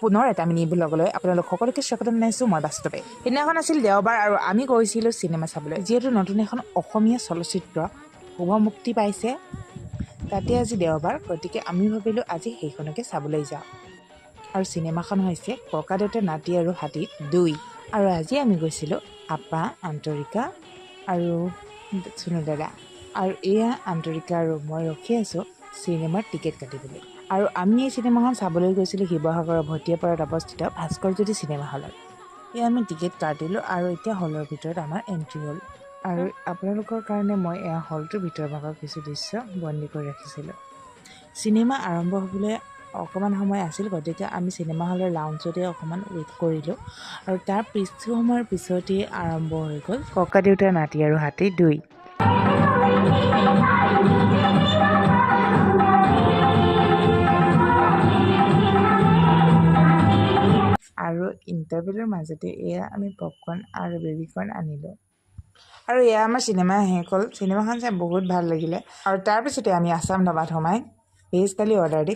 পুনৰ এটা মিনি ব্লগলৈ আপোনালোক সকলোকে স্বাগতম জনাইছোঁ মই বাস্তৱে। সেইদিনাখন আছিল দেওবাৰ আৰু আমি গৈছিলোঁ চিনেমা চাবলৈ। যিহেতু নতুন এখন অসমীয়া চলচ্চিত্ৰ শুভ মুক্তি পাইছে, তাতে আজি দেওবাৰ, গতিকে আমি ভাবিলোঁ আজি সেইখনকে চাবলৈ যাওঁ। আৰু চিনেমাখন হৈছে ককাদেউতা নাতি আৰু হাতী 2। আৰু আজি আমি গৈছিলোঁ আপা, আন্তৰিকা আৰু চুনু দাদা। আৰু এয়া আন্তৰিকা আৰু মই ৰখি আছোঁ চিনেমাৰ টিকেট কাটিবলৈ। আৰু আমি এই চিনেমাখন চাবলৈ গৈছিলোঁ শিৱসাগৰৰ ভটিয়াপাৰাত অৱস্থিত ভাস্কৰজ্যোতি চিনেমা হলত। এয়া আমি টিকেট কাটিলোঁ আৰু এতিয়া হলৰ ভিতৰত আমাৰ এণ্ট্ৰি হ'ল। আৰু আপোনালোকৰ কাৰণে মই এয়া হলটোৰ ভিতৰ ভাগৰ কিছু দৃশ্য বন্দী কৰি ৰাখিছিলোঁ। চিনেমা আৰম্ভ হ'বলৈ অকণমান সময় আছিল, গতিকে আমি চিনেমা হলৰ লাউঞ্জতে অকণমান ৱেইট কৰিলোঁ। আৰু তাৰ কিছু সময়ৰ পিছতেই আৰম্ভ হৈ গ'ল ককাদেউতা নাতি আৰু হাতী 2। আৰু ইণ্টাৰভেলৰ মাজতে এয়া আমি পপকৰ্ণ আৰু বেবিকৰ্ণ আনিলোঁ। আৰু এয়া আমাৰ চিনেমা শেষ হ'ল। চিনেমাখন চাই বহুত ভাল লাগিলে। আৰু তাৰপিছতে আমি আছাম ধাবাত সোমাই ভেজ থালি অৰ্ডাৰ দি